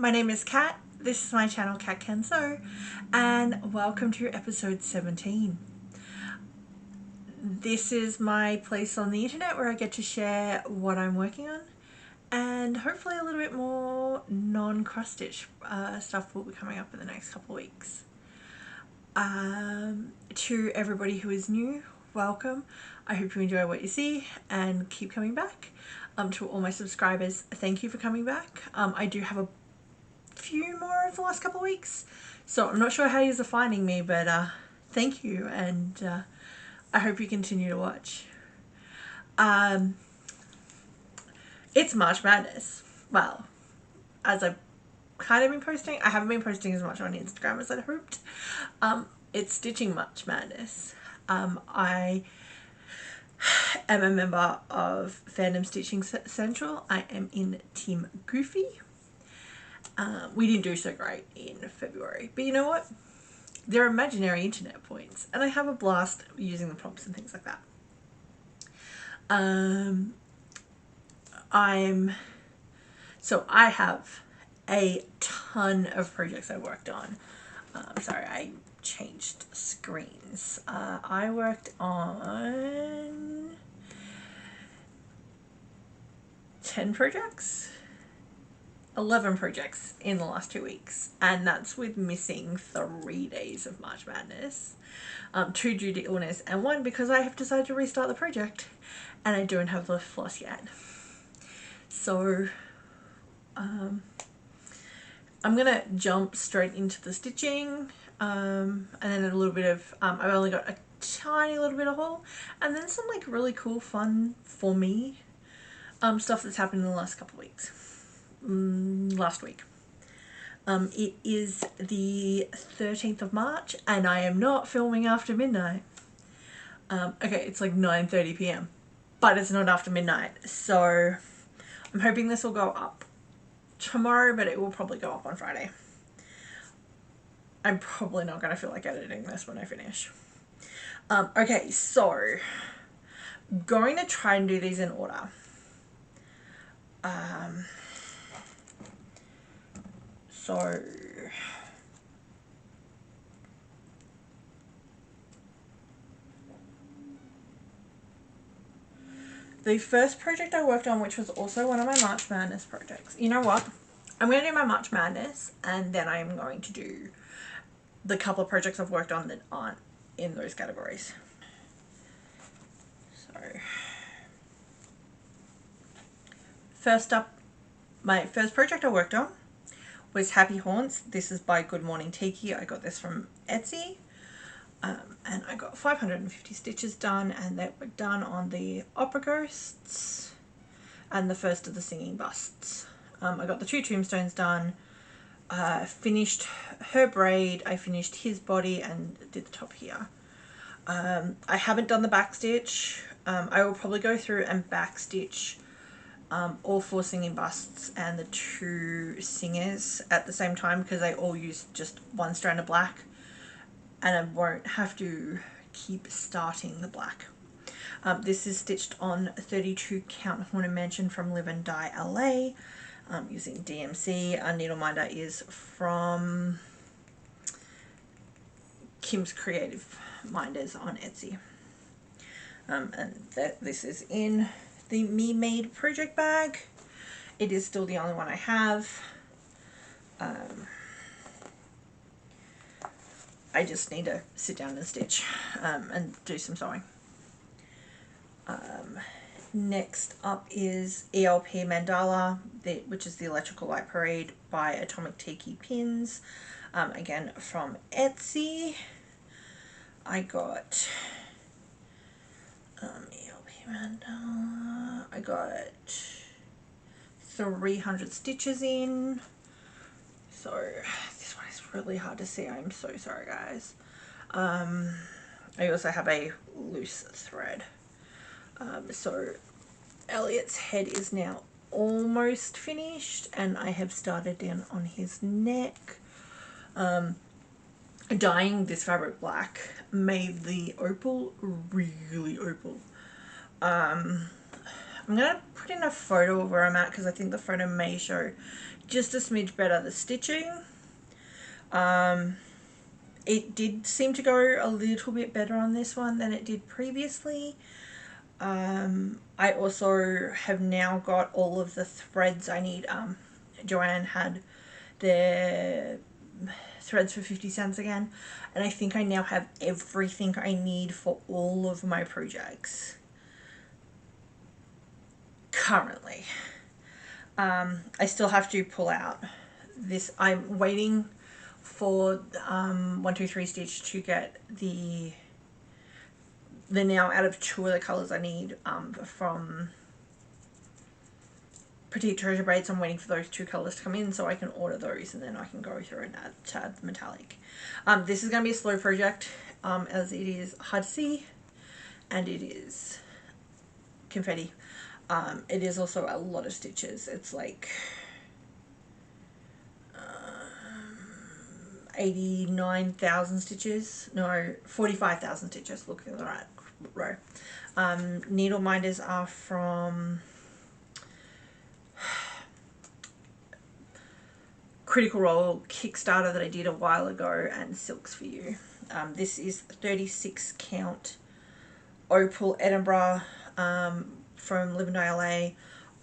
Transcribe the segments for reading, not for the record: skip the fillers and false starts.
my name is Kat, this is my channel Kat Can Sew, and welcome to episode 17. This is my place on the internet where I get to share what I'm working on, and hopefully a little bit more non-cross stitch stuff will be coming up in the next couple of weeks. To everybody who is new, welcome. I hope you enjoy what you see and keep coming back. To all my subscribers, thank you for coming back. I do have a few more over the last couple of weeks, so I'm not sure how you're finding me, but thank you, and I hope you continue to watch. It's March Madness. Well, as I've kind of been posting, I haven't been posting as much on Instagram as I'd hoped. It's Stitching March Madness. I am a member of Fandom Stitching Central. I am in Team Goofy. We didn't do so great in February, but you know what? They're imaginary internet points, and I have a blast using the prompts and things like that. I have a ton of projects I worked on. Sorry, I changed screens. I worked on 10 projects, 11 projects in the last 2 weeks, and that's with missing 3 days of March Madness, 2 due to illness and 1 because I have decided to restart the project and I don't have the floss yet. So I'm gonna jump straight into the stitching, and then a little bit of I've only got a tiny little bit of haul, and then some like really cool fun for me stuff that's happened in the last couple of weeks. Last week. It is the 13th of March and I am not filming after midnight. Okay, it's like 9:30 p.m. but it's not after midnight, so I'm hoping this will go up tomorrow, but it will probably go up on Friday. I'm probably not going to feel like editing this when I finish. Okay, so going to try and do these in order. So the first project I worked on, which was also one of my March Madness projects, you know what? I'm going to do my March Madness and then I'm going to do the couple of projects I've worked on that aren't in those categories. So first up, my first project I worked on was Happy Haunts. This is by Good Morning Tiki. I got this from Etsy, and I got 550 stitches done, and they were done on the Opera Ghosts and the first of the Singing Busts. I got the 2 tombstones done, finished her braid, I finished his body and did the top here. I haven't done the back stitch. I will probably go through and back stitch all 4 singing busts and the 2 singers at the same time, because they all use just 1 strand of black and I won't have to keep starting the black. This is stitched on 32 count Haunted Mansion from Live and Die LA, using DMC. Our needle minder is from Kim's Creative Minders on Etsy, and this is in the Me Made project bag. It is still the only one I have. I just need to sit down and stitch and do some sewing. Next up is ELP Mandala, which is the Electrical Light Parade by Atomic Tiki Pins, again from Etsy. I got ELP Mandala. I got 300 stitches in. So this one is really hard to see. I'm so sorry, guys. I also have a loose thread. So Elliot's head is now almost finished, and I have started down on his neck. Dyeing this fabric black made the opal really opal. I'm going to put in a photo of where I'm at because I think the photo may show just a smidge better the stitching. It did seem to go a little bit better on this one than it did previously. I also have now got all of the threads I need. Joanne had their threads for 50 cents again, and I think I now have everything I need for all of my projects currently. I still have to pull out this. I'm waiting for 123 Stitch to get the now out of 2 of the colours I need from Petite Treasure Braids. I'm waiting for those 2 colours to come in so I can order those, and then I can go through and add the metallic. This is going to be a slow project as it is hard to see and it is confetti. It is also a lot of stitches. It's like 89,000 stitches. No, 45,000 stitches. Looking at the right row. Needle minders are from Critical Role Kickstarter that I did a while ago, and Silks for You. This is 36 count Opal Edinbourgh from Live and Die LA.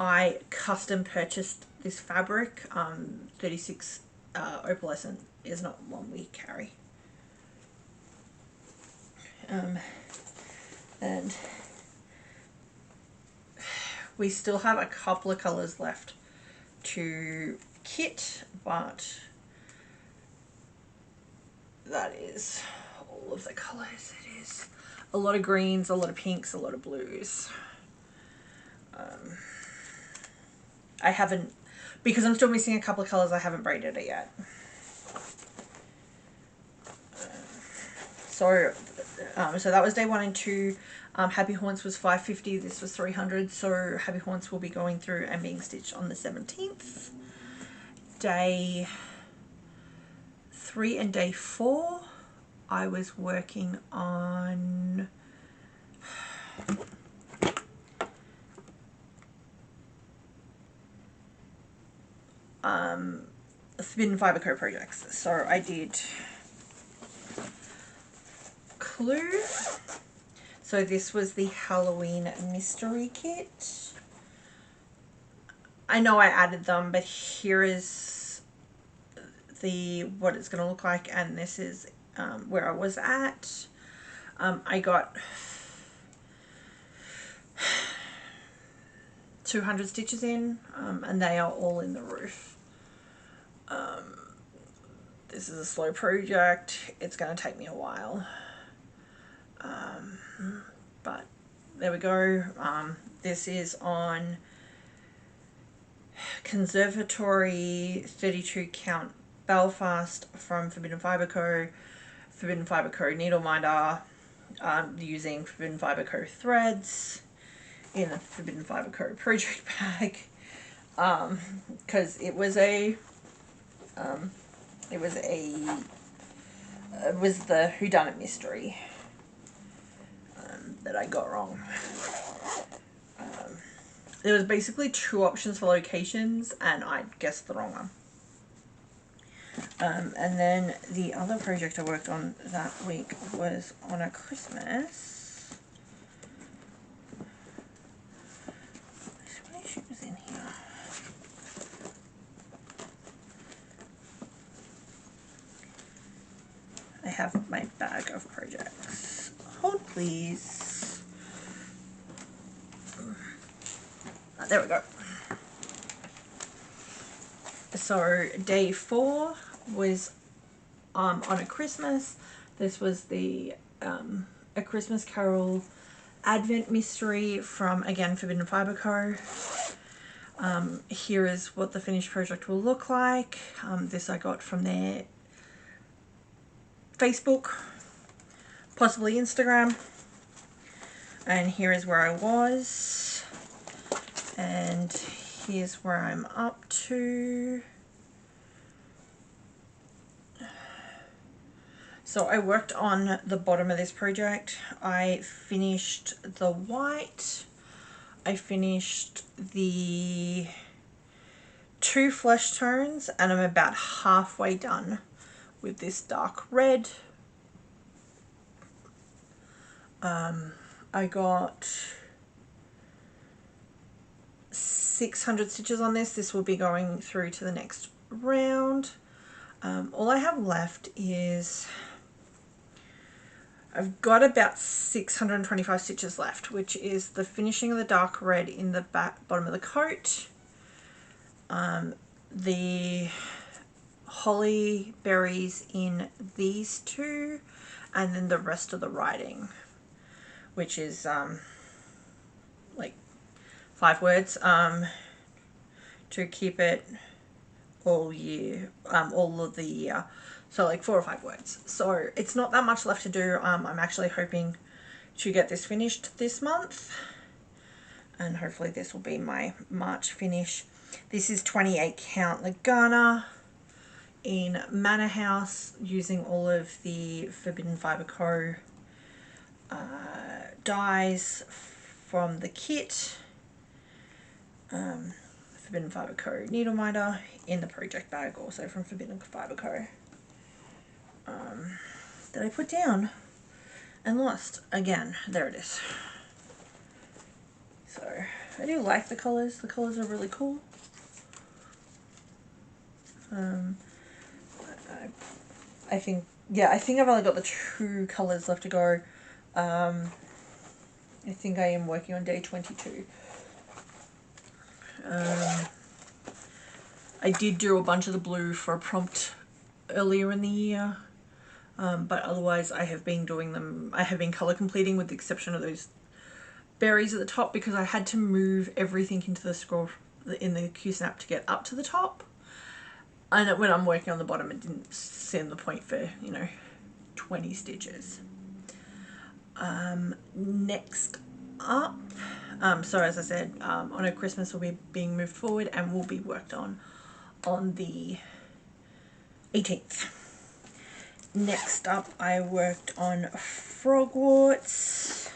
I custom purchased this fabric. 36 Opalescent is not one we carry. And we still have a couple of colours left to kit, but that is all of the colours. It is a lot of greens, a lot of pinks, a lot of blues. I haven't, because I'm still missing a couple of colours, I haven't braided it yet. So that was day 1 and 2. Happy Haunts was $5.50. This was $300. So Happy Haunts will be going through and being stitched on the 17th. Day 3 and day 4, I was working on Fobidden Fibre Co projects. So I did Clue. So this was the Halloween mystery kit. I know I added them, but here is what it's going to look like, and this is where I was at. I got 200 stitches in, and they are all in the roof. This is a slow project. It's going to take me a while. But there we go. This is on Conservory 32 count Belfast from Fobidden Fibre Co. Fobidden Fibre Co. needle minder, using Fobidden Fibre Co. threads in a Fobidden Fibre Co. project bag, because it was the whodunit mystery that I got wrong. There was basically 2 options for locations, and I guessed the wrong one. And then the other project I worked on that week was on a Christmas. There's so many shoes in here. I have my bag of projects. Hold please. There we go. So day 4 was on a Christmas. This was the A Christmas Carol Advent mystery from, again, Fobidden Fibre Co. Here is what the finished project will look like. This I got from their Facebook, possibly Instagram. And here is where I was. And here's where I'm up to. So I worked on the bottom of this project. I finished the white. I finished the 2 flesh tones and I'm about halfway done with this dark red. I got 600 stitches on this. This will be going through to the next round. All I have left is I've got about 625 stitches left, which is the finishing of the dark red in the bottom of the coat, the holly berries in these two, and then the rest of the writing, which is like 5 words, to keep it all year, all of the year. So like 4 or 5 words. So it's not that much left to do. I'm actually hoping to get this finished this month, and hopefully this will be my March finish. This is 28 count Lugana in Manor House, using all of the Forbidden Fibre Co. Dies from the kit. Forbidden Fibre Co. needle minder in the project bag, also from Forbidden Fibre Co. That I put down and lost again. There it is. So I do like the colours. The colours are really cool. I think, yeah, I think I've only got the 2 colours left to go. I think I am working on day 22. I did do a bunch of the blue for a prompt earlier in the year, but otherwise I have been doing them, I have been colour completing with the exception of those berries at the top, because I had to move everything into the scroll in the Q-snap to get up to the top, and when I'm working on the bottom it didn't seem the point for, you know, 20 stitches. Next up, so as I said, on a Christmas will be being moved forward and will be worked on the 18th. Next up, I worked on Frogwarts.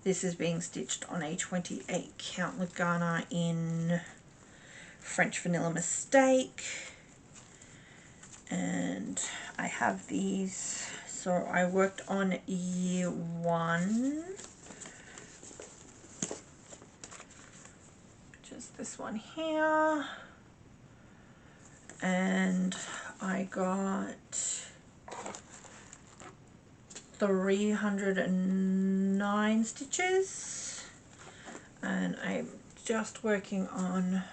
This is being stitched on a 28 count Lugana in French Vanilla Mistake, and I have these. So I worked on year 1, which is this one here, and I got 309 stitches, and I'm just working on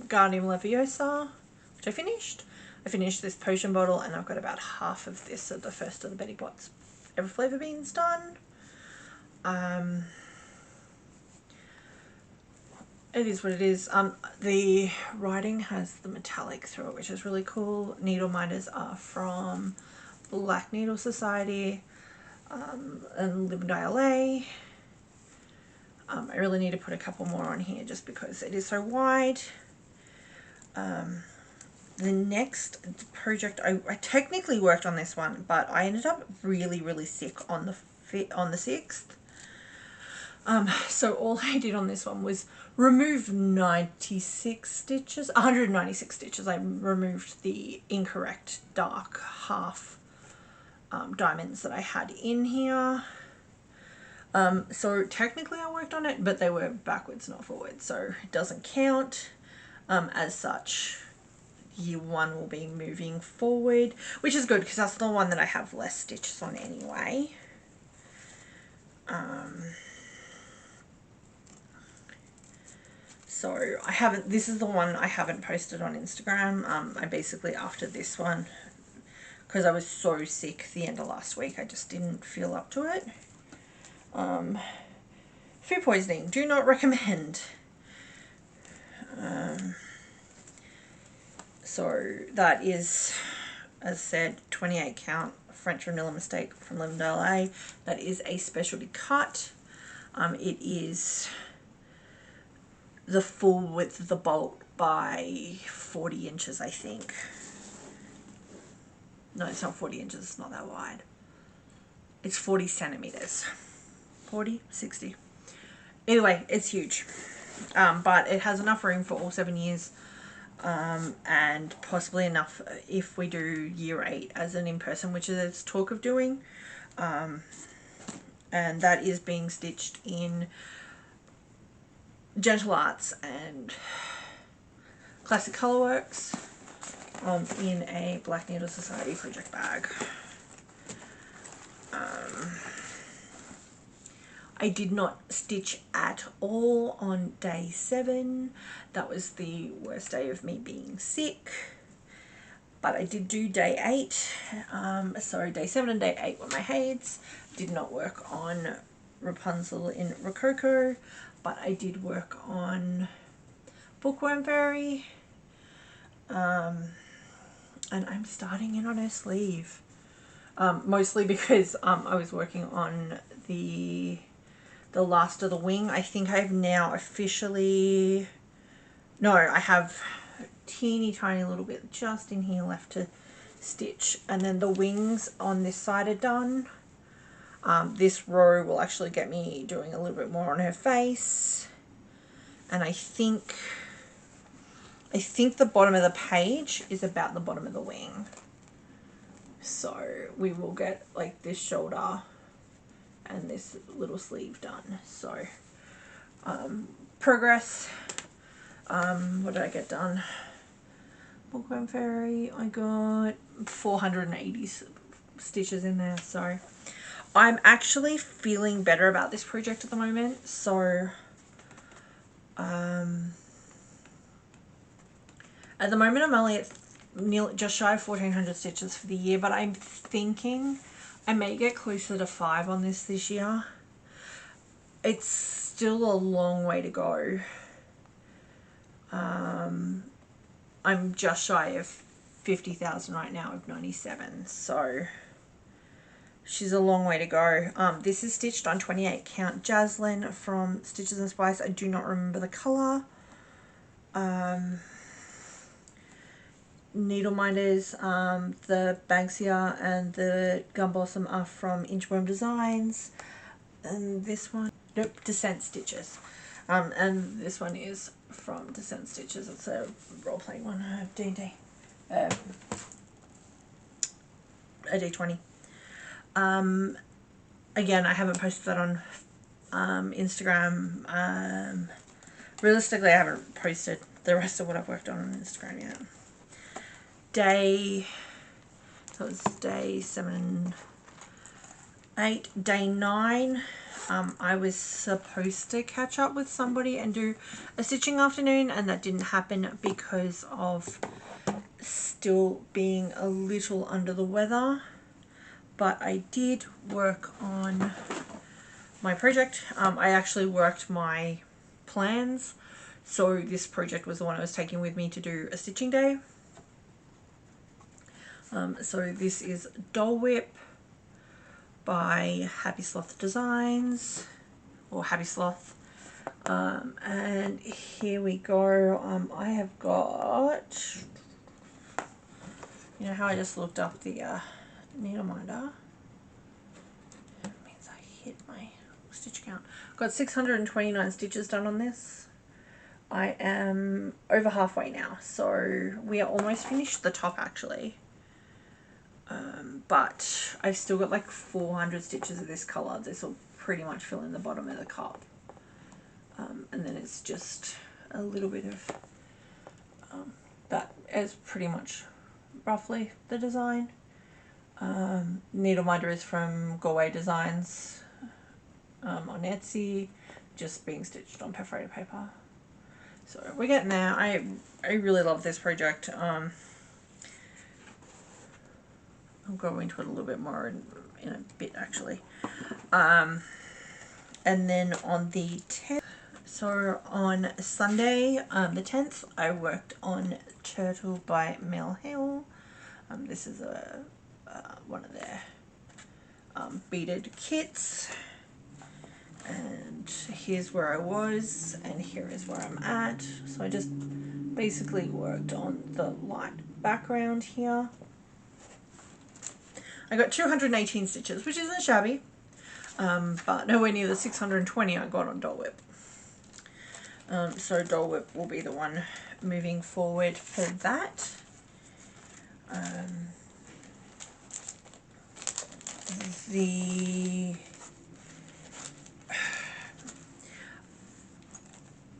Guardian Leviosa, which I finished. I finished this potion bottle, and I've got about half of this of the first of the Betty Bott's Ever Flavor Beans done. It is what it is. The writing has the metallic through it, which is really cool. Needle minders are from Black Needle Society and Live and Die LA. I really need to put a couple more on here just because it is so wide. The next project, I technically worked on this one, but I ended up really sick on the 6th. So all I did on this one was remove 196 stitches. I removed the incorrect dark half diamonds that I had in here. So technically I worked on it, but they were backwards, not forwards, so it doesn't count. As such, year 1 will be moving forward, which is good because that's the one that I have less stitches on anyway. So I haven't, this is the one I haven't posted on Instagram. I basically, after this one, because I was so sick the end of last week, I just didn't feel up to it. Food poisoning, do not recommend. So that is, as I said, 28 count French Vanilla Mistake from Live and Die LA. That is a specialty cut. It is the full width of the bolt by 40 inches, I think. No, it's not 40 inches, it's not that wide. It's 40 centimeters. 40, 60. Either way, it's huge. But it has enough room for all 7 years, and possibly enough if we do year 8 as an in-person, which is talk of doing. And that is being stitched in Gentle Arts and Classic Colourworks, in a Black Needle Society project bag. I did not stitch at all on day 7. That was the worst day of me being sick. But I did do day 8. So day 7 and day 8 were my Hades. Did not work on Rapunzel in Rococo, but I did work on Bookworm Fairy. And I'm starting in on her sleeve. Mostly because I was working on the last of the wing. I think I've now officially, no, I have a teeny tiny little bit just in here left to stitch, and then the wings on this side are done. This row will actually get me doing a little bit more on her face, and I think the bottom of the page is about the bottom of the wing, so we will get like this shoulder and this little sleeve done. So progress. What did I get done? Bookworm Fairy, I got 480 stitches in there. So I'm actually feeling better about this project at the moment. So at the moment I'm only at just shy of 1400 stitches for the year, but I'm thinking I may get closer to 5 on this year. It's still a long way to go. I'm just shy of 50,000 right now of 97, so she's a long way to go. This is stitched on 28 count Jazlyn from Stitches and Spice. I do not remember the colour. Needle minders, the Banksia and the Gum Blossom are from Inchworm Designs, and this one, nope, Descent Stitches, and this one is from Descent Stitches. It's a role-playing one, D&D, a D20. Again, I haven't posted that on Instagram. Realistically, I haven't posted the rest of what I've worked on Instagram yet. Day 7, 8, day 9, I was supposed to catch up with somebody and do a stitching afternoon, and that didn't happen because of still being a little under the weather. But I did work on my project. I actually worked my plans, so this project was the one I was taking with me to do a stitching day. So this is Dole Whip by Happy Sloth Designs, or Happy Sloth, and here we go. I have got, you know how I just looked up the needle minder, that means I hit my stitch count. Got 629 stitches done on this. I am over halfway now, so we are almost finished the top actually. But I've still got like 400 stitches of this colour. This will pretty much fill in the bottom of the cup. And then it's just a little bit of, that is pretty much roughly the design. Needle minder is from Galway Designs on Etsy, just being stitched on perforated paper. So we're getting there. I really love this project. I'll go into it a little bit more in a bit actually. And then on the 10th, so on Sunday, the 10th, I worked on Turtle by Mel Hill. This is one of their beaded kits. And here's where I was, and here is where I'm at. So I just basically worked on the light background here. I got 218 stitches, which isn't shabby. but nowhere near the 620 I got on Dole Whip. So Dole Whip will be the one moving forward for that.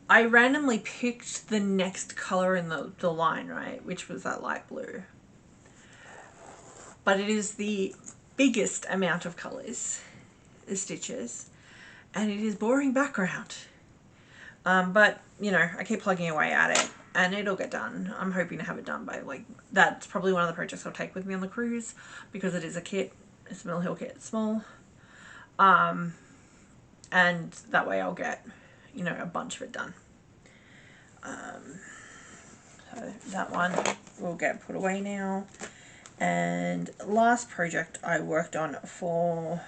I randomly picked the next colour in the line, right, which was that light blue. But it is the biggest amount of colours, the stitches, and it is boring background. But, you know, I keep plugging away at it and it'll get done. I'm hoping to have it done by, like, that's probably one of the projects I'll take with me on the cruise because it is a kit. It's a Mill Hill kit, it's small. And that way I'll get, you know, a bunch of it done. So that one will get put away now. And last project I worked on for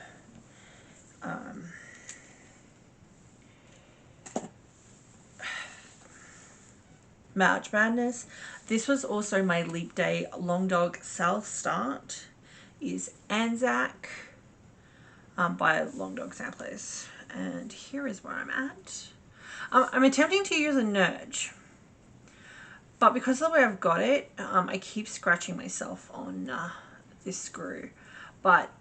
March Madness. This was also my Leap Day Long Dog Self Start. Is ANZAK by Long Dog Samplers. And here is where I'm at. I'm attempting to use a Nurge, but because of the way I've got it, I keep scratching myself on this screw. But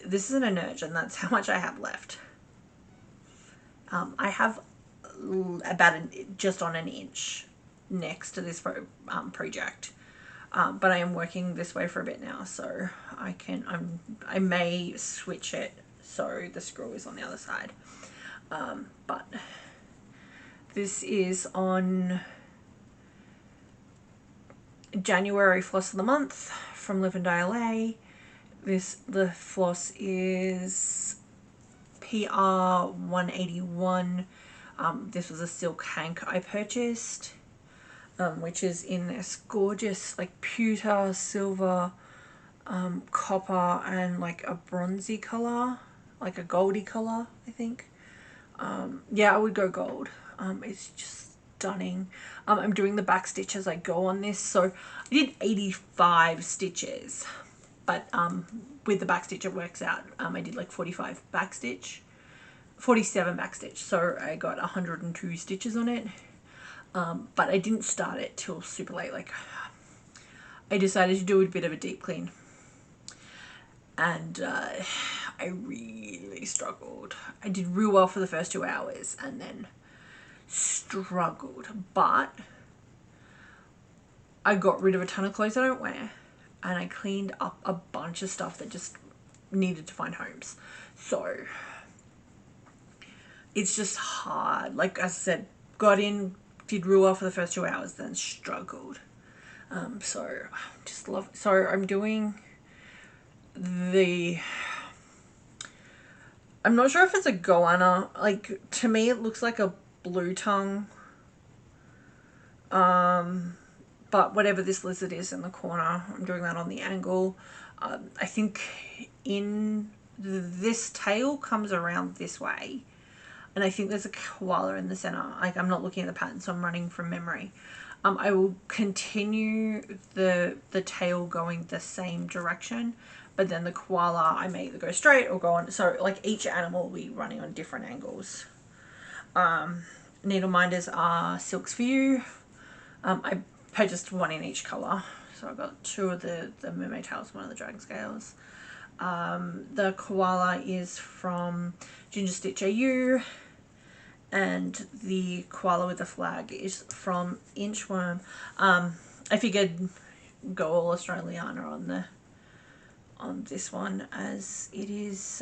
this isn't a Nurge, and that's how much I have left. I have about just on an inch next to this project, but I am working this way for a bit now, so I may switch it so the screw is on the other side. But this is on January floss of the month from Live and Die LA. The floss is PR 181. This was a silk hank I purchased, which is in this gorgeous like pewter, silver, copper, and like a bronzy color, like a goldy color, I think. Yeah, I would go gold. It's just stunning. I'm doing the back stitch as I go on this, so I did 85 stitches, but with the back stitch it works out. I did like 47 back stitch, so I got 102 stitches on it. But I didn't start it till super late. Like, I decided to do a bit of a deep clean, and I really struggled. I did real well for the first 2 hours and then struggled, but I got rid of a ton of clothes I don't wear, and I cleaned up a bunch of stuff that just needed to find homes. So it's just hard. Like I said, got in, did real well for the first 2 hours, then struggled. So just love. So I'm doing I'm not sure if it's a goanna. Like, to me it looks like a blue tongue. But whatever this lizard is in the corner, I'm doing that on the angle. I think this tail comes around this way, and I think there's a koala in the center. Like, I'm not looking at the pattern, so I'm running from memory. I will continue the tail going the same direction, but then the koala I may either go straight or go on. So like each animal will be running on different angles. Needle minders are Silks for You. I purchased one in each color, so I got 2 of the mermaid tails, 1 of the dragon scales. The koala is from Ginger Stitch AU, and the koala with the flag is from Inchworm. I figured go all Australiana on this one, as it is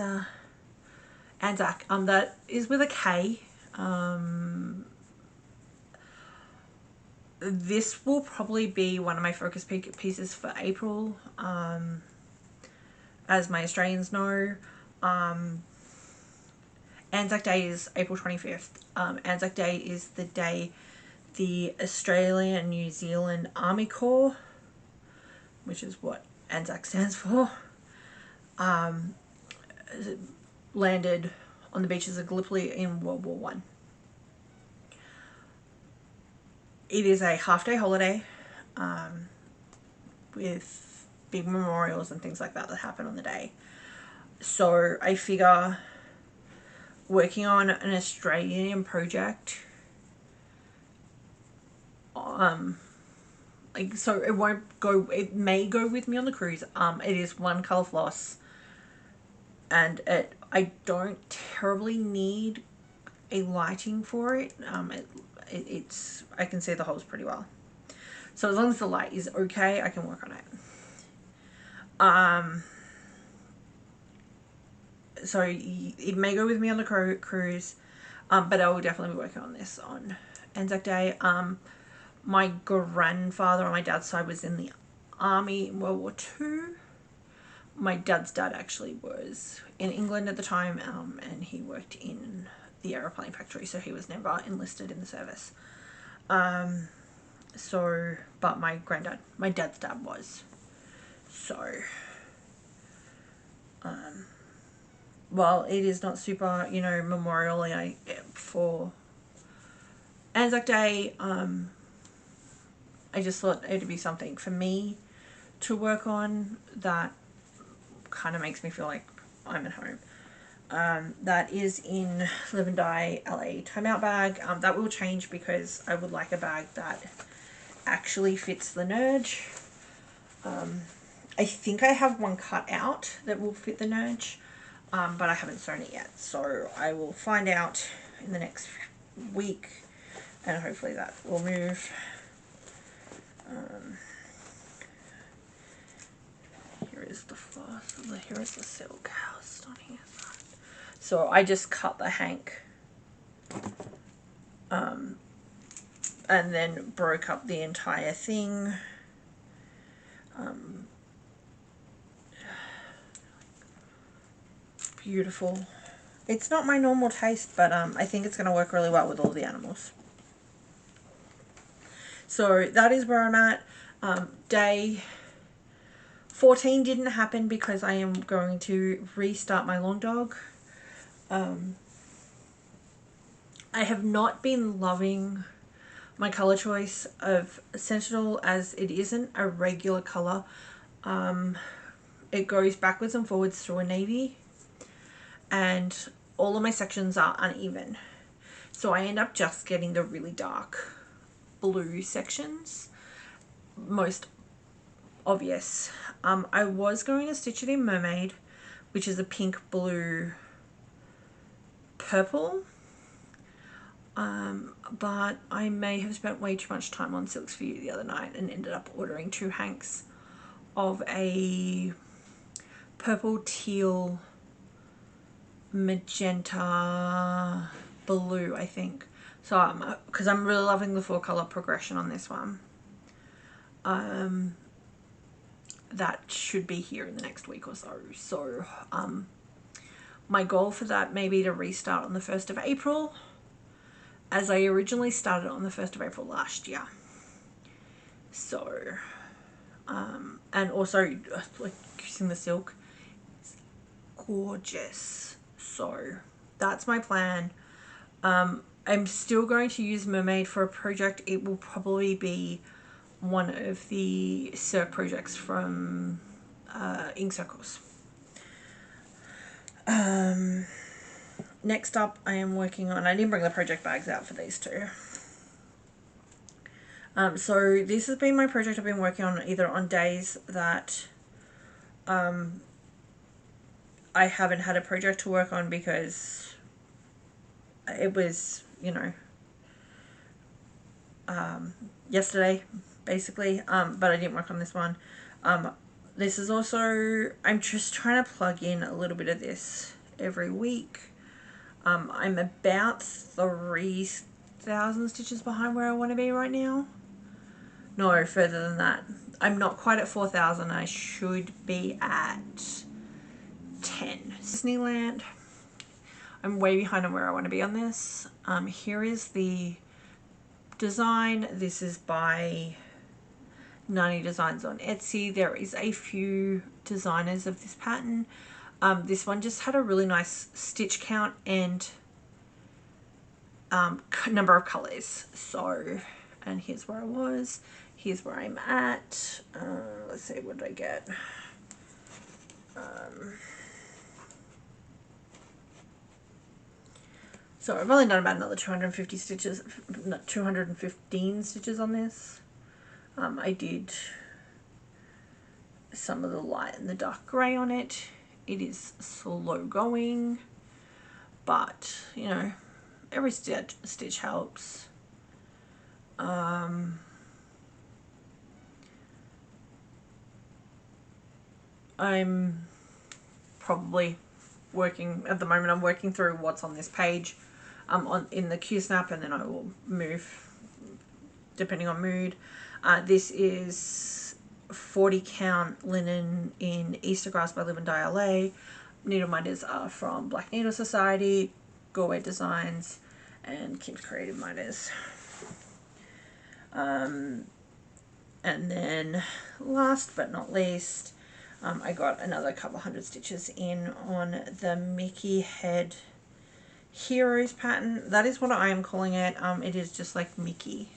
ANZAK. That is with a K. This will probably be one of my focus pieces for April, as my Australians know. ANZAK Day is April 25th. ANZAK Day is the day the Australia and New Zealand Army Corps, which is what ANZAK stands for, landed on the beaches of Gallipoli in World War One. It is a half-day holiday with big memorials and things like that that happen on the day. So I figure working on an Australian project, like, so it won't go, it may go with me on the cruise. It is one colour floss, and I don't terribly need a lighting for it. It's I can see the holes pretty well, so as long as the light is okay, I can work on it. So it may go with me on the cruise, but I will definitely be working on this on ANZAK Day. My grandfather on my dad's side was in the army in World War II. My dad's dad actually was in England at the time, and he worked in the aeroplane factory, so he was never enlisted in the service. So, but my dad's dad was. So, while it is not super, you know, memorial for ANZAK Day, I just thought it'd be something for me to work on that kind of makes me feel like I'm at home. That is in Live and Die LA timeout bag. That will change because I would like a bag that actually fits the Nerge. I think I have one cut out that will fit the Nerge, but I haven't sewn it yet, so I will find out in the next week, and hopefully that will move. Here is the floss, here is the silk. How stunning is that? So I just cut the hank, and then broke up the entire thing. Beautiful. It's not my normal taste, but I think it's going to work really well with all the animals. So that is where I'm at. Day 14 didn't happen because I am going to restart my long dog. I have not been loving my colour choice of Sentinel, as it isn't a regular colour. It goes backwards and forwards through a navy, and all of my sections are uneven. So I end up just getting the really dark blue sections, most obvious. I was going to stitch it in Mermaid, which is a pink, blue, purple. But I may have spent way too much time on Silks For You the other night and ended up ordering 2 hanks of a purple, teal, magenta, blue, I think. So because I'm really loving the 4-color progression on this one. That should be here in the next week or so. So my goal for that may be to restart on the 1st of April, as I originally started on the 1st of April last year. So, and also, like, using the silk, it's gorgeous. So that's my plan. I'm still going to use Mermaid for a project. It will probably be one of the Cirque projects from Ink Circles. Next up, I am working on, I didn't bring the project bags out for these two. So this has been my project I've been working on either on days that I haven't had a project to work on because it was, you know, yesterday basically, but I didn't work on this one. This is also, I'm just trying to plug in a little bit of this every week. I'm about 3,000 stitches behind where I want to be right now. No, further than that. I'm not quite at 4,000. I should be at 10. Disneyland. I'm way behind on where I want to be on this. Here is the design. This is by 90 Designs on Etsy. There is a few designers of this pattern. This one just had a really nice stitch count and number of colors. So, and here's where I was. here's where I'm at. Let's see, what did I get? So I've only done about another 250 stitches, not 215 stitches on this. I did some of the light and the dark grey on it. It is slow going, but you know, every stitch helps. I'm probably working at the moment. I'm working through what's on this page, in the Q-snap, and then I will move depending on mood. This is 40 count linen in Easter Grass by Live and Die LA. Needle minders are from Black Needle Society, Galway Designs, and Kim's Creative Minders. And then last but not least, I got another couple hundred stitches in on the Mickey Head Heroes pattern. That is what I am calling it. It is just like Mickey,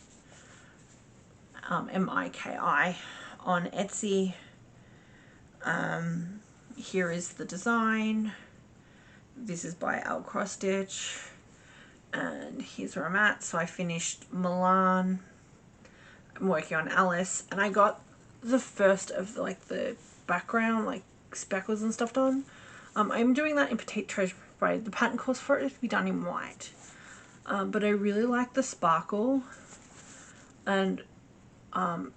M-I-K-I, on Etsy. Here is the design. This is by Al Cross Stitch, and here's where I'm at. So I finished Milan. I'm working on Alice, and I got the first of the background, like speckles and stuff done. I'm doing that in Petite Treasure Braid. The pattern calls for it to be done in white, but I really like the sparkle, and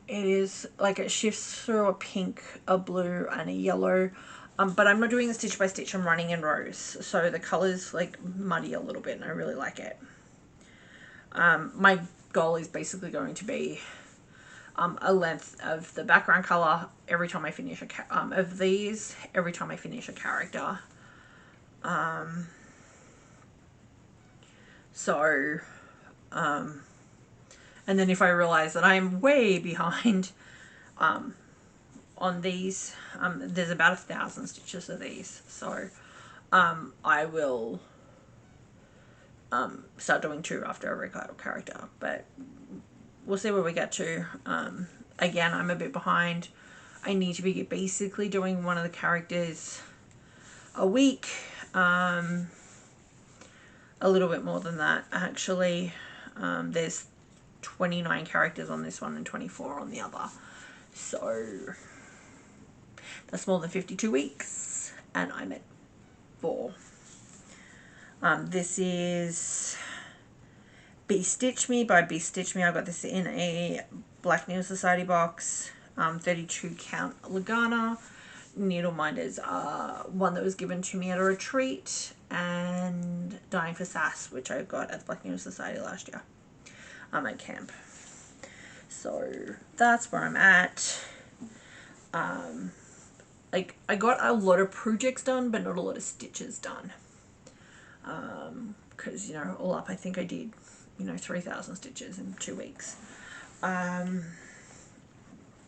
it is like it shifts through a pink, a blue, and a yellow. But I'm not doing it stitch by stitch. I'm running in rows, so the colors like muddy a little bit, and I really like it. My goal is basically going to be a length of the background color every time I finish of these, every time I finish a character. And then if I realize that I'm way behind on these, there's about 1,000 stitches of these, so I will start doing 2 after every character, but we'll see where we get to. Again, I'm a bit behind. I need to be basically doing one of the characters a week. A little bit more than that, actually. There's 29 characters on this one and 24 on the other. So that's more than 52 weeks, and I'm at 4. This is Be Stitch Me by Be Stitch Me. I got this in a Black Needle Society box. 32 count Lugana. Needle minders are one that was given to me at a retreat, and Dying for Sass, which I got at the Black Needle Society last year at camp. So that's where I'm at. Like, I got a lot of projects done, but not a lot of stitches done. Because, you know, all up, I think I did, you know, 3,000 stitches in 2 weeks.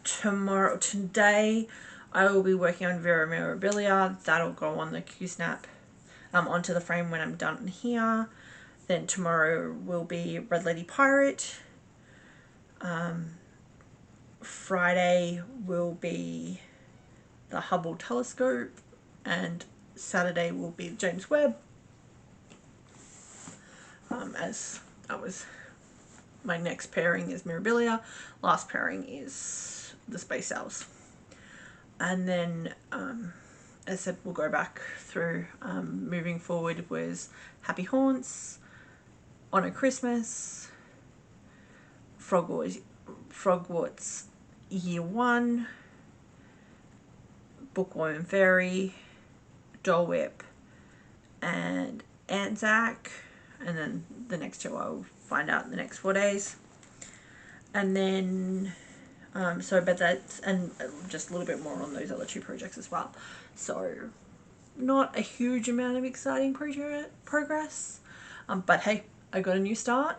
Today, I will be working on Vera Mirabilia. That'll go on the Q-snap, onto the frame when I'm done here. Then tomorrow will be Red Lady Pirate. Friday will be the Hubble Telescope, and Saturday will be James Webb. As that was my next pairing is Mirabilia. Last pairing is the Space Elves. And then, as I said, we'll go back through. Moving forward was Happy Haunts, Honor Christmas, Frogwarts Year 1, Bookworm Fairy, Dole Whip, and ANZAK. And then the next 2 I'll find out in the next 4 days. And then, but that's, and just a little bit more on those other 2 projects as well. So, not a huge amount of exciting progress. But hey, I got a new start,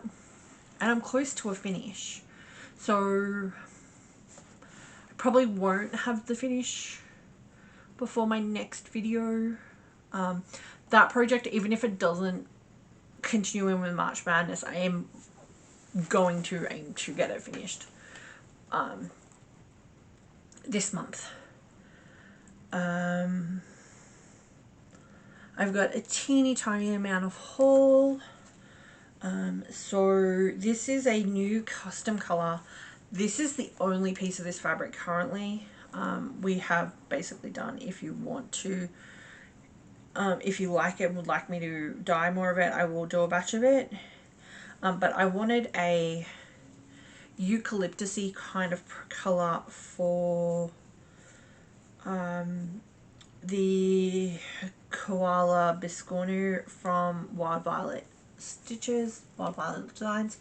and I'm close to a finish. So, I probably won't have the finish before my next video. That project, even if it doesn't continue in with March Madness, I am going to aim to get it finished. this month. I've got a teeny tiny amount of haul. So this is a new custom color. This is the only piece of this fabric currently. We have basically done, if you want to, if you like it, would like me to dye more of it, I will do a batch of it. But I wanted a eucalyptus-y kind of color for the koala biscornu from Wild Violet Stitches, Wild Violet Designs.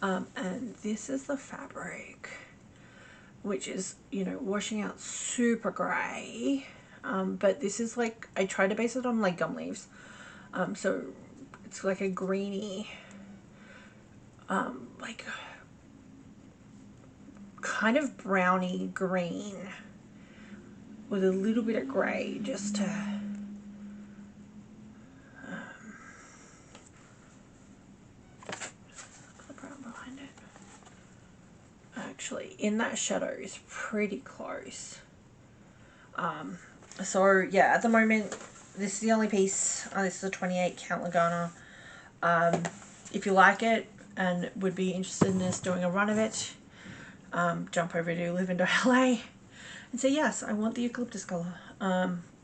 And this is the fabric, which is, you know, washing out super grey. But this is like, I tried to base it on like gum leaves. So it's like a greeny, like kind of browny green with a little bit of grey just to the brown behind it. Actually, in that shadow is pretty close. So yeah, at the moment this is the only piece. This is a 28 count Lugana. If you like it and would be interested in us doing a run of it, jump over to Live in Hela and say yes, I want the eucalyptus color.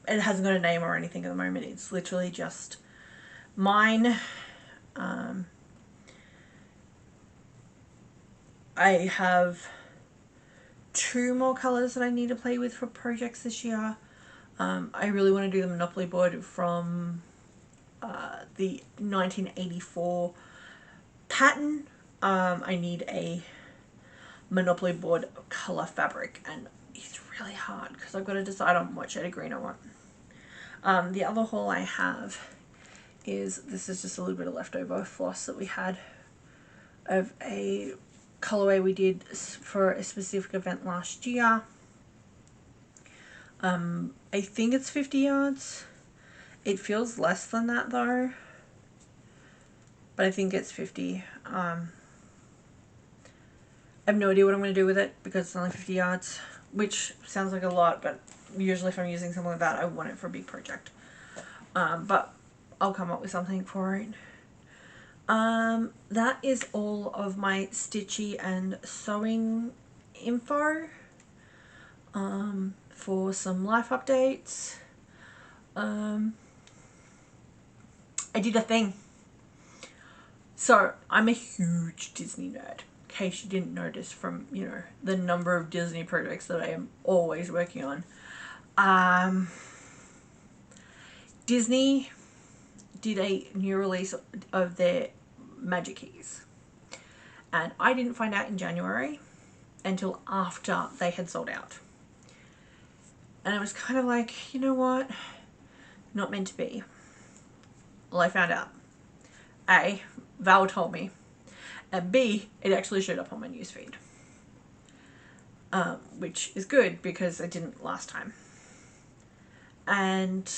It hasn't got a name or anything at the moment. It's literally just mine. I have 2 more colors that I need to play with for projects this year. I really want to do the Monopoly board from the 1984 pattern. I need a Monopoly board color fabric, and it's really hard because I've got to decide on what shade of green I want. The other haul I have is, this is just a little bit of leftover floss that we had of a colorway we did for a specific event last year. I think it's 50 yards. It feels less than that though, but I think it's 50. I have no idea what I'm going to do with it because it's only 50 yards, which sounds like a lot, but usually if I'm using something like that, I want it for a big project. But I'll come up with something for it. That is all of my stitchy and sewing info. For some life updates, I did a thing. So I'm a huge Disney nerd, in case you didn't notice from, you know, the number of Disney projects that I am always working on. Disney did a new release of their Magic Keys, and I didn't find out in January until after they had sold out. And I was kind of like, you know what? Not meant to be. Well, I found out. A, Val told me. And B, it actually showed up on my newsfeed. Which is good because it didn't last time. And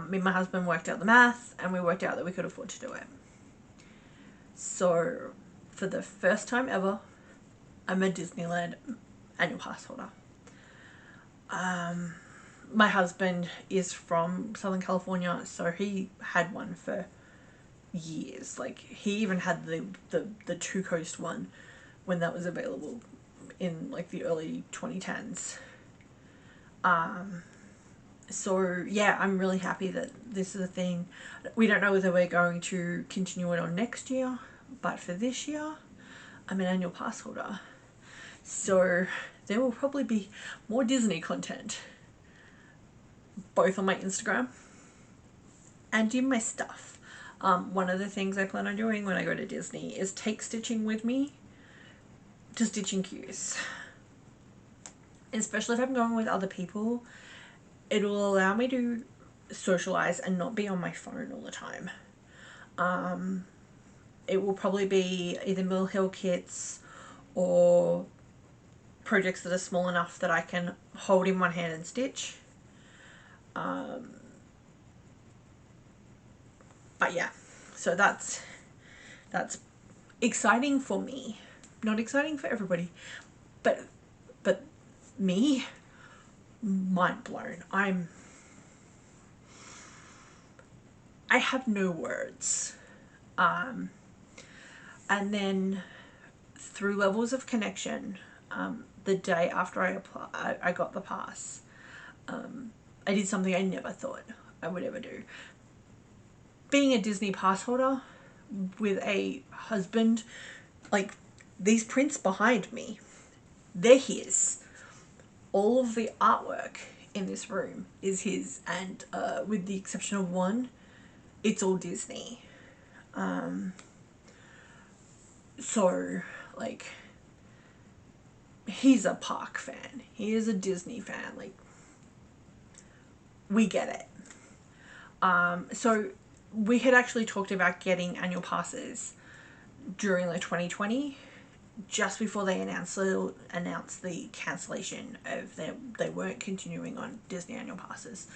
me and my husband worked out the math, and we worked out that we could afford to do it. So, for the first time ever, I'm a Disneyland annual pass holder. My husband is from Southern California, so he had one for years. Like, he even had the Two Coast one when that was available in like the early 2010s. So yeah, I'm really happy that this is a thing. We don't know whether we're going to continue it on next year, but for this year, I'm an annual pass holder. So there will probably be more Disney content, both on my Instagram and in my stuff. One of the things I plan on doing when I go to Disney is take stitching with me to stitching cues. Especially if I'm going with other people, it will allow me to socialize and not be on my phone all the time. It will probably be either Mill Hill kits or projects that are small enough that I can hold in one hand and stitch. But yeah, so that's exciting for me. not exciting for everybody. But me, mind blown. I have no words. And then through levels of connection, the day after I got the pass, I did something I never thought I would ever do. Being a Disney pass holder with a husband, like these prints behind me, they're his. All of the artwork in this room is his, and with the exception of one, it's all Disney. So like, he's a park fan, he is a Disney fan, like we get it. So we had actually talked about getting annual passes during like 2020, just before they announced the cancellation of they weren't continuing on Disney annual passes.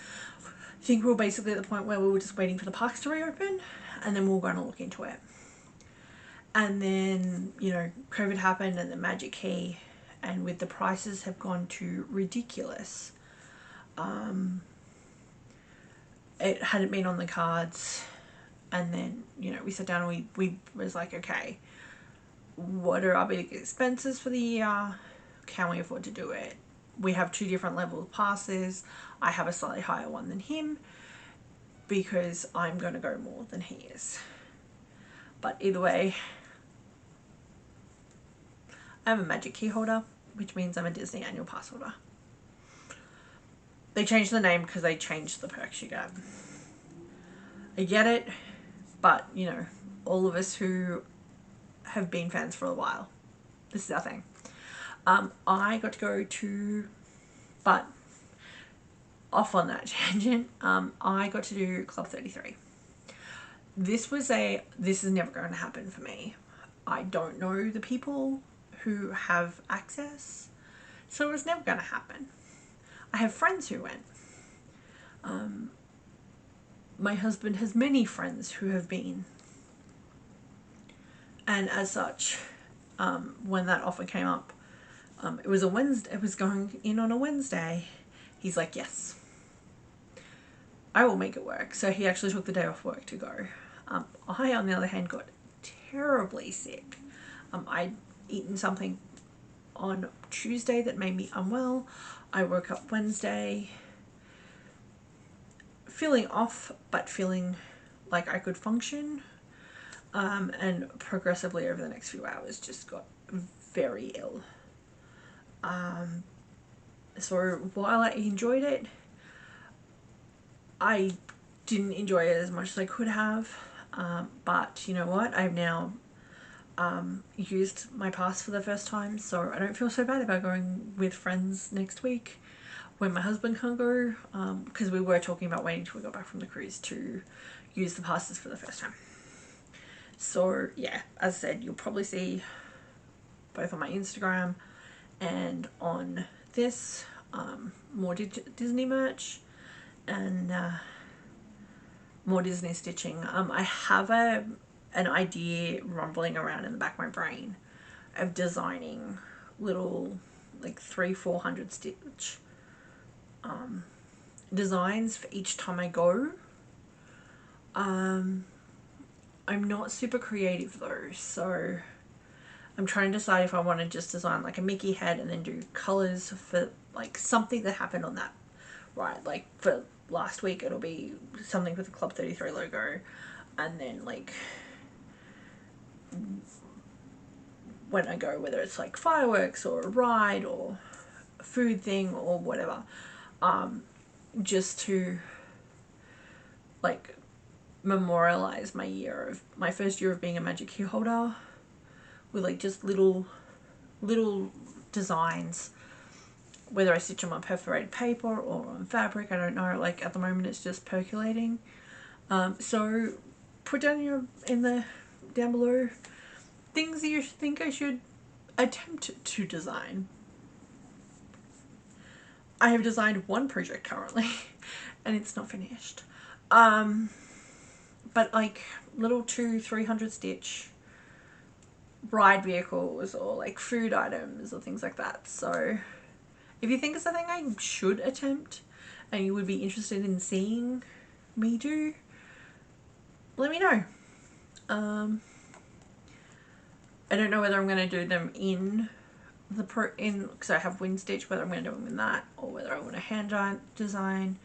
I think we were basically at the point where we were just waiting for the parks to reopen, and then we were going to look into it. And then, you know, COVID happened and the Magic Key, and with the prices have gone to ridiculous. It hadn't been on the cards, and then, you know, we sat down and we was like, okay, what are our big expenses for the year? Can we afford to do it? We have two different level passes. I have a slightly higher one than him because I'm going to go more than he is. But either way, I'm a Magic Key holder, which means I'm a Disney annual pass holder. They changed the name because they changed the perks you get. I get it, but, you know, all of us who have been fans for a while, this is our thing. I got to go to, but off on that tangent, I got to do Club 33. This is never going to happen for me. I don't know the people who have access, so it was never going to happen. I have friends who went. My husband has many friends who have been, and as such, when that offer came up, it was a Wednesday. It was going in on a Wednesday. He's like, yes, I will make it work. So he actually took the day off work to go. I, on the other hand, got terribly sick. I'd eaten something on Tuesday that made me unwell. I woke up Wednesday feeling off, but feeling like I could function. And progressively over the next few hours just got very ill. So while I enjoyed it, I didn't enjoy it as much as I could have. But you know what? I've now used my pass for the first time, so I don't feel so bad about going with friends next week when my husband can't go, because we were talking about waiting till we got back from the cruise to use the passes for the first time. So yeah, as I said, you'll probably see both on my Instagram and on this more Disney merch and more Disney stitching. I have an idea rumbling around in the back of my brain of designing little like 300-400 stitch designs for each time I go. I'm not super creative though, so I'm trying to decide if I want to just design like a Mickey head and then do colours for like something that happened on that ride. Like for last week it'll be something with the Club 33 logo, and then like when I go, whether it's like fireworks or a ride or a food thing or whatever, just to like memorialize my first year of being a Magic Key holder with like just little designs, whether I stitch them on perforated paper or on fabric, I don't know. Like at the moment it's just percolating. So put down down below things that you think I should attempt to design. I have designed one project currently and it's not finished. But like little 200-300 stitch ride vehicles or like food items or things like that. So if you think it's something I should attempt and you would be interested in seeing me do, let me know. I don't know whether I'm going to do them in the because I have wind stitch, whether I'm going to do them in that or whether I want a hand design.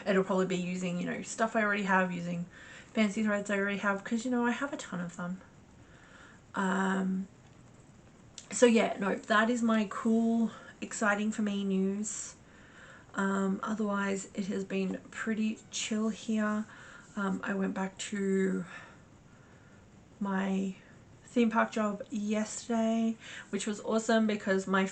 It'll probably be using, you know, stuff I already have, using fancy threads I already have, because, you know, I have a ton of them. So yeah, no, that is my cool, exciting for me news. Otherwise it has been pretty chill here. I went back to my theme park job yesterday, which was awesome because one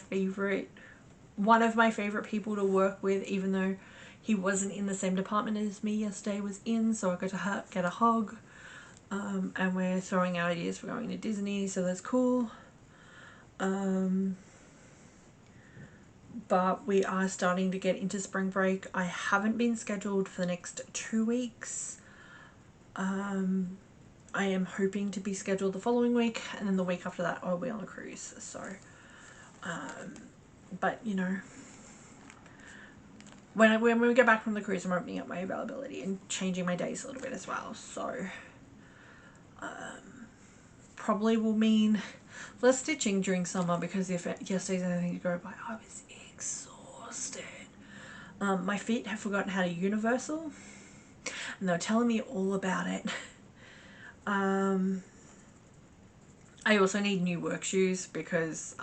of my favorite people to work with, even though he wasn't in the same department as me yesterday, was in, so I got to get a hug. And we're throwing out ideas for going to Disney, so that's cool. But we are starting to get into spring break. I haven't been scheduled for the next 2 weeks. I am hoping to be scheduled the following week, and then the week after that I'll be on a cruise. So, but you know, when we get back from the cruise, I'm opening up my availability and changing my days a little bit as well. So, probably will mean less stitching during summer, because if yesterday's anything to go by, I was exhausted. My feet have forgotten how to universal, and they were telling me all about it. I also need new work shoes because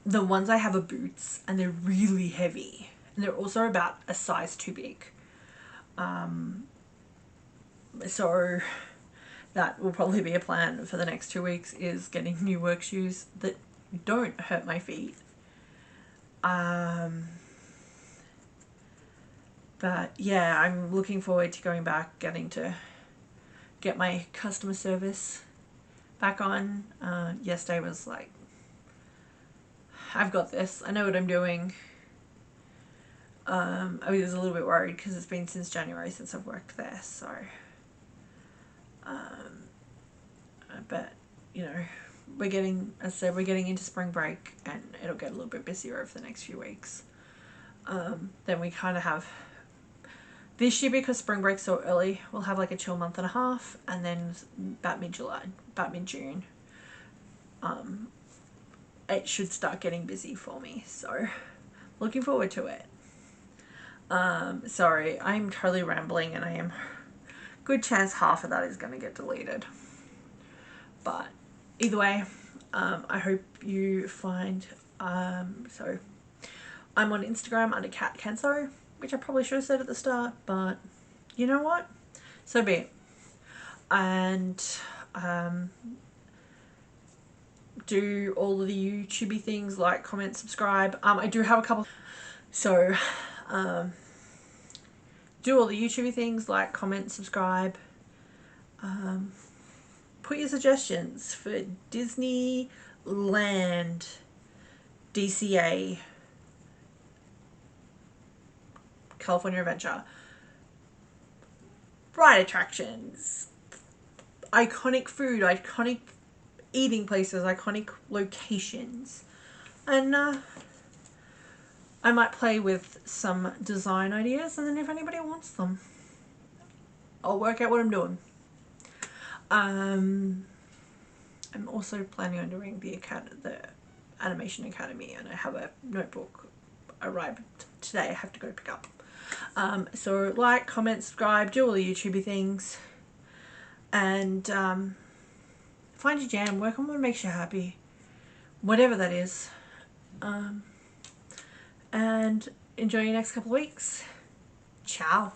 the ones I have are boots, and they're really heavy, and they're also about a size too big. So that will probably be a plan for the next 2 weeks, is getting new work shoes that don't hurt my feet. But yeah, I'm looking forward to going back, getting to get my customer service back on. Yesterday was like, I've got this, I know what I'm doing. I was a little bit worried because it's been since January since I've worked there, so but you know, we're getting, as I said, we're getting into spring break, and it'll get a little bit busier over the next few weeks. Then we kind of have this year, because spring break's so early, we'll have like a chill month and a half, and then about mid-June, it should start getting busy for me, so looking forward to it. Sorry, I'm totally rambling, and I am good chance half of that is going to get deleted. But either way, I hope you find, so I'm on Instagram under Cat Kenso, which I probably should have said at the start, but you know what? So be it. And do all of the YouTubey things, like, comment, subscribe. I do have a couple, so do all the YouTubey things, like, comment, subscribe. Put your suggestions for Disneyland, DCA, California Adventure, ride attractions, iconic food, iconic eating places, iconic locations, and I might play with some design ideas, and then if anybody wants them, I'll work out what I'm doing. I'm also planning on doing the Animation Academy, and I have a notebook arrived today I have to go pick up. So like, comment, subscribe, do all the YouTubey things, and find your jam, work on what makes you happy, whatever that is, and enjoy your next couple of weeks. Ciao.